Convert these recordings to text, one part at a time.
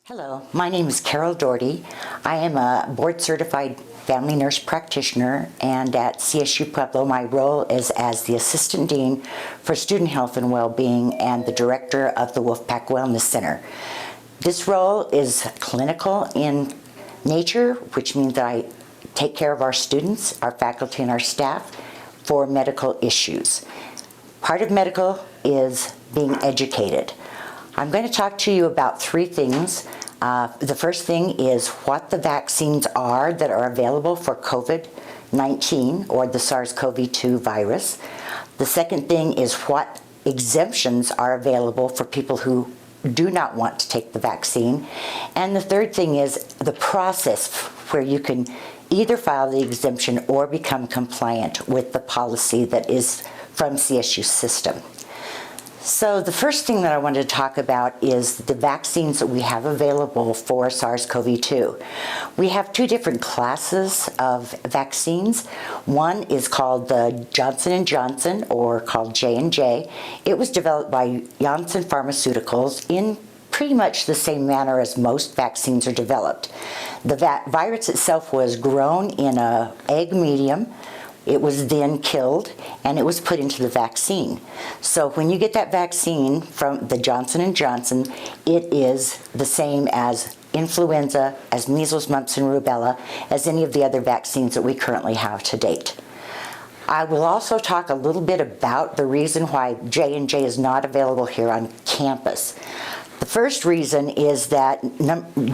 Hello, my name is Carol Doherty. I am a board-certified family nurse practitioner, and at CSU Pueblo my role is as the Assistant Dean for Student Health and Wellbeing and the Director of the Wolfpack Wellness Center. This role is clinical in nature, which means that I take care of our students, our faculty, and our staff for medical issues. Part of medical is being educated. I'm going to talk to you about three things. The first thing is what the vaccines are that are available for COVID-19 or the SARS-CoV-2 virus. The second thing is what exemptions are available for people who do not want to take the vaccine. And the third thing is the process where you can either file the exemption or become compliant with the policy that is from CSU's system. So the first thing that I wanted to talk about is the vaccines that we have available for SARS-CoV-2. We have two different classes of vaccines. One is called the Johnson & Johnson, or called J&J. It was developed by Janssen Pharmaceuticals in pretty much the same manner as most vaccines are developed. The virus itself was grown in an egg medium. It was then killed, and it was put into the vaccine. So when you get that vaccine from the Johnson & Johnson, it is the same as influenza, as measles, mumps, and rubella, as any of the other vaccines that we currently have to date. I will also talk a little bit about the reason why J&J is not available here on campus. The first reason is that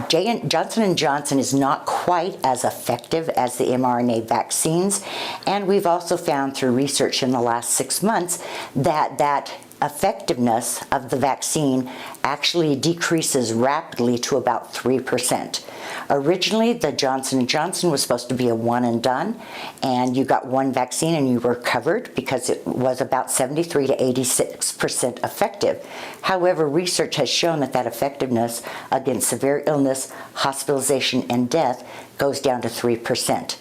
Johnson & Johnson is not quite as effective as the mRNA vaccines, and we've also found through research in the last 6 months that effectiveness of the vaccine actually decreases rapidly to about 3%. Originally, the Johnson & Johnson was supposed to be a one and done, and you got one vaccine and you were covered because it was about 73 to 86% effective. However, research has shown that effectiveness against severe illness, hospitalization, and death goes down to 3%.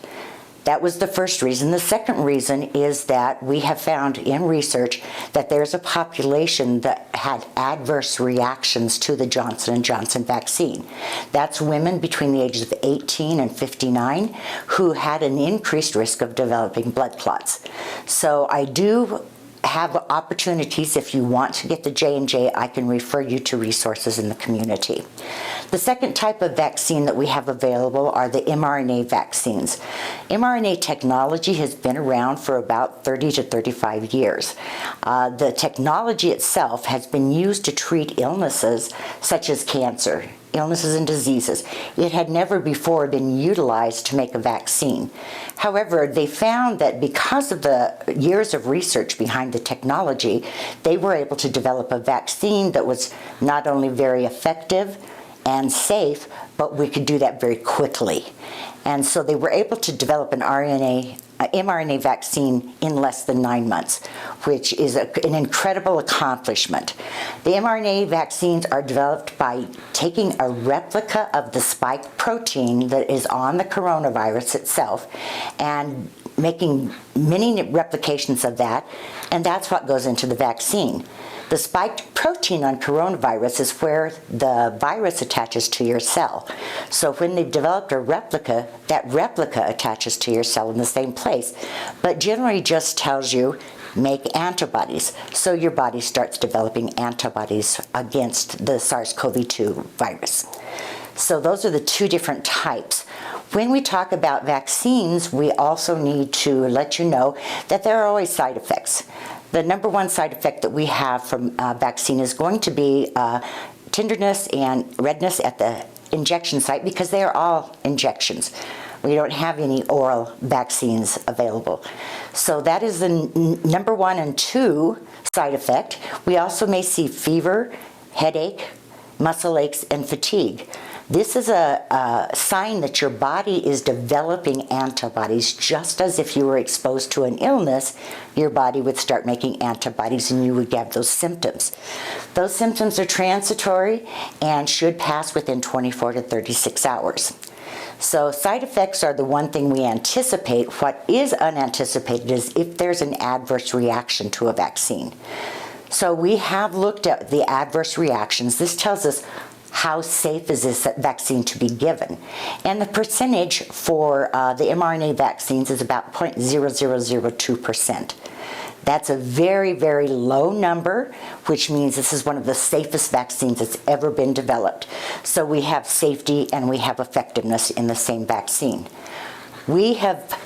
That was the first reason. The second reason is that we have found in research that there's a population that had adverse reactions to the Johnson & Johnson vaccine. That's women between the ages of 18 and 59 who had an increased risk of developing blood clots. So I do have opportunities. If you want to get the J&J, I can refer you to resources in the community. The second type of vaccine that we have available are the mRNA vaccines. mRNA technology has been around for about 30 to 35 years. The technology itself has been used to treat illnesses such as cancer, illnesses and diseases. It had never before been utilized to make a vaccine. However, they found that because of the years of research behind the technology, they were able to develop a vaccine that was not only very effective and safe, but we could do that very quickly. And so they were able to develop an mRNA vaccine in less than 9 months, which is an incredible accomplishment. The mRNA vaccines are developed by taking a replica of the spike protein that is on the coronavirus itself and making many replications of that, and that's what goes into the vaccine. The spiked protein on coronavirus is where the virus attaches to your cell. So when they've developed a replica, that replica attaches to your cell in the same place, but generally just tells you, make antibodies. So your body starts developing antibodies against the SARS-CoV-2 virus. So those are the two different types. When we talk about vaccines, we also need to let you know that there are always side effects. The number one side effect that we have from vaccine is going to be tenderness and redness at the injection site because they are all injections. We don't have any oral vaccines available. So that is the number 1 and 2 side effect. We also may see fever, headache, muscle aches, and fatigue. This is a sign that your body is developing antibodies. Just as if you were exposed to an illness, your body would start making antibodies and you would get those symptoms. Those symptoms are transitory and should pass within 24 to 36 hours. So side effects are the one thing we anticipate. What is unanticipated is if there's an adverse reaction to a vaccine. So we have looked at the adverse reactions. This tells us how safe is this vaccine to be given. And the percentage for the mRNA vaccines is about 0.0002%. That's a very, very low number, which means this is one of the safest vaccines that's ever been developed. So we have safety and we have effectiveness in the same vaccine. We have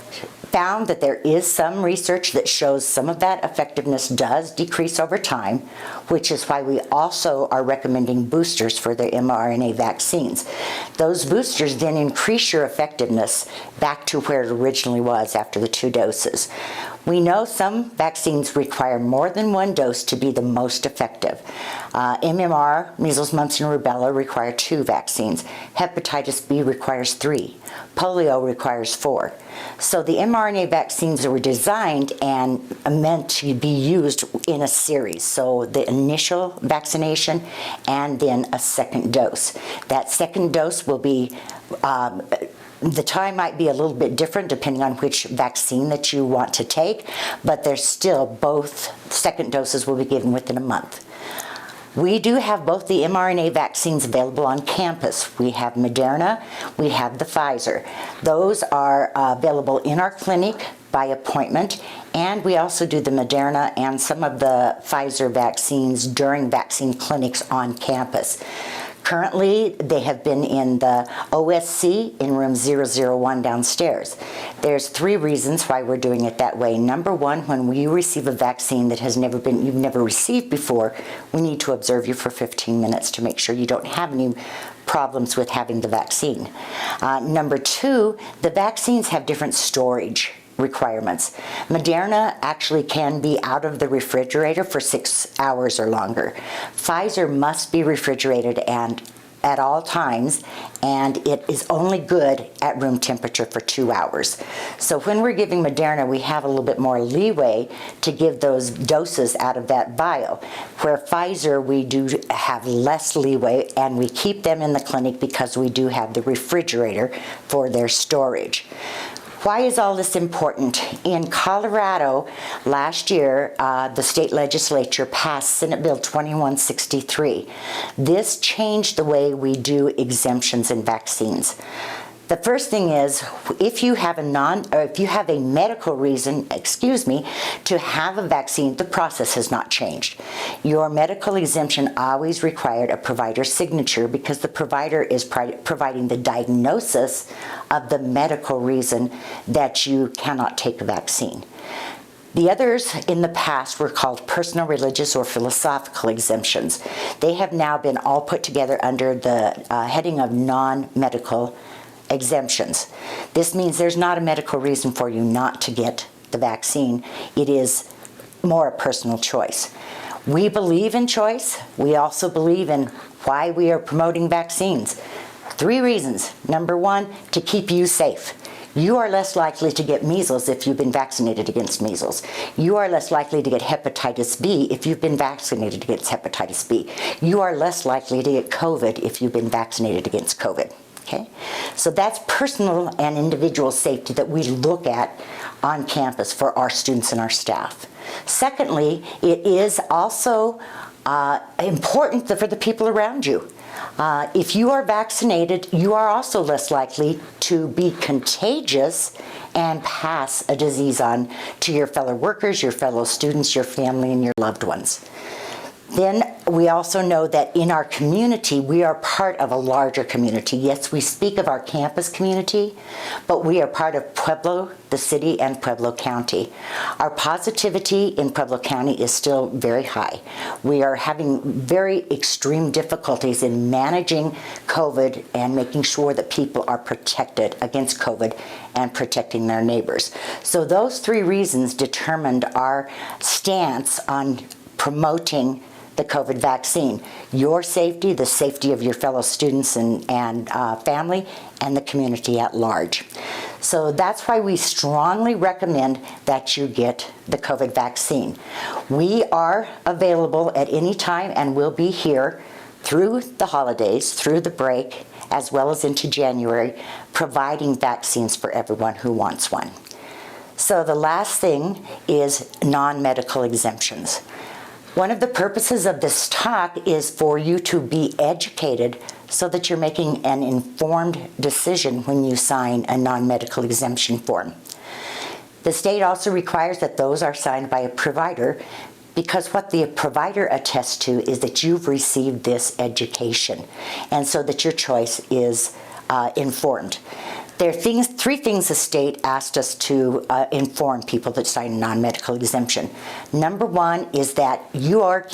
found that there is some research that shows some of that effectiveness does decrease over time, which is why we also are recommending boosters for the mRNA vaccines. Those boosters then increase your effectiveness back to where it originally was after the 2 doses. We know some vaccines require more than 1 dose to be the most effective. MMR, measles, mumps, and rubella require 2 vaccines. Hepatitis B requires 3. Polio requires 4. So the mRNA vaccines were designed and meant to be used in a series. So the initial vaccination and then a second dose. That second dose will be the time might be a little bit different depending on which vaccine that you want to take, but there's still both second doses will be given within a month. We do have both the mRNA vaccines available on campus. We have Moderna, we have the Pfizer. Those are available in our clinic by appointment, and we also do the Moderna and some of the Pfizer vaccines during vaccine clinics on campus. Currently, they have been in the OSC in room 001 downstairs. There's 3 reasons why we're doing it that way. Number 1, when you receive a vaccine that you've never received before, we need to observe you for 15 minutes to make sure you don't have any problems with having the vaccine. Number 2, the vaccines have different storage requirements. Moderna actually can be out of the refrigerator for 6 hours or longer. Pfizer must be refrigerated and at all times, and it is only good at room temperature for 2 hours. So when we're giving Moderna, we have a little bit more leeway to give those doses out of that vial. Where Pfizer, we do have less leeway, and we keep them in the clinic because we do have the refrigerator for their storage. Why is all this important? In Colorado, last year, the state legislature passed Senate Bill 2163. This changed the way we do exemptions in vaccines. The first thing is, if you have a medical reason, to have a vaccine, the process has not changed. Your medical exemption always required a provider's signature because the provider is providing the diagnosis of the medical reason that you cannot take a vaccine. The others in the past were called personal, religious, or philosophical exemptions. They have now been all put together under the heading of non-medical exemptions. This means there's not a medical reason for you not to get the vaccine. It is more a personal choice. We believe in choice. We also believe in why we are promoting vaccines. 3 reasons. Number 1, to keep you safe. You are less likely to get measles if you've been vaccinated against measles. You are less likely to get hepatitis B if you've been vaccinated against hepatitis B. You are less likely to get COVID if you've been vaccinated against COVID. Okay? So that's personal and individual safety that we look at on campus for our students and our staff. Secondly, it is also important for the people around you. If you are vaccinated, you are also less likely to be contagious and pass a disease on to your fellow workers, your fellow students, your family, and your loved ones. Then we also know that in our community, we are part of a larger community. Yes, we speak of our campus community, but we are part of Pueblo, the city, and Pueblo County. Our positivity in Pueblo County is still very high. We are having very extreme difficulties in managing COVID and making sure that people are protected against COVID and protecting their neighbors. So those 3 reasons determined our stance on promoting the COVID vaccine. Your safety, the safety of your fellow students and family, and the community at large. So that's why we strongly recommend that you get the COVID vaccine. We are available at any time and will be here through the holidays, through the break, as well as into January, providing vaccines for everyone who wants one. So the last thing is non-medical exemptions. One of the purposes of this talk is for you to be educated so that you're making an informed decision when you sign a non-medical exemption form. The state also requires that those are signed by a provider, because what the provider attests to is that you've received this education, and so that your choice is informed. There are three things the state asked us to inform people that sign a non-medical exemption. Number one is that you are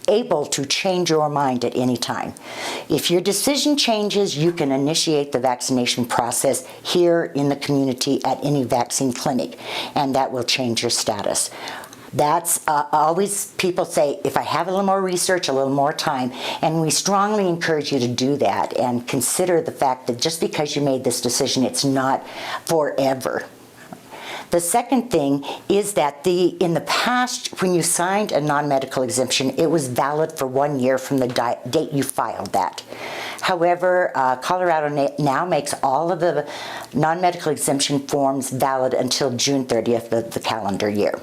able to change your mind at any time. If your decision changes, you can initiate the vaccination process here in the community at any vaccine clinic, and that will change your status. That's always, people say, if I have a little more research, a little more time, and we strongly encourage you to do that and consider the fact that just because you made this decision, it's not forever. The second thing is that in the past, when you signed a non-medical exemption, it was valid for 1 year from the date you filed that. However, Colorado now makes all of the non-medical exemption forms valid until June 30th of the calendar year.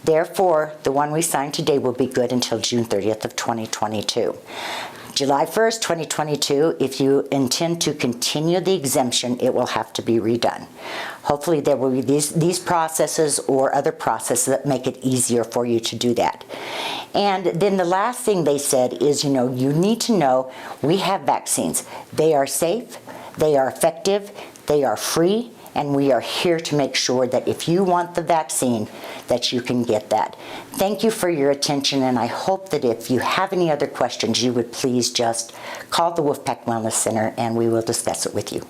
Therefore, the one we signed today will be good until June 30th of 2022. July 1st, 2022, if you intend to continue the exemption, it will have to be redone. Hopefully there will be these processes or other processes that make it easier for you to do that. And then the last thing they said is, you need to know we have vaccines. They are safe, they are effective, they are free, and we are here to make sure that if you want the vaccine, that you can get that. Thank you for your attention, and I hope that if you have any other questions, you would please just call the Wolfpack Wellness Center and we will discuss it with you.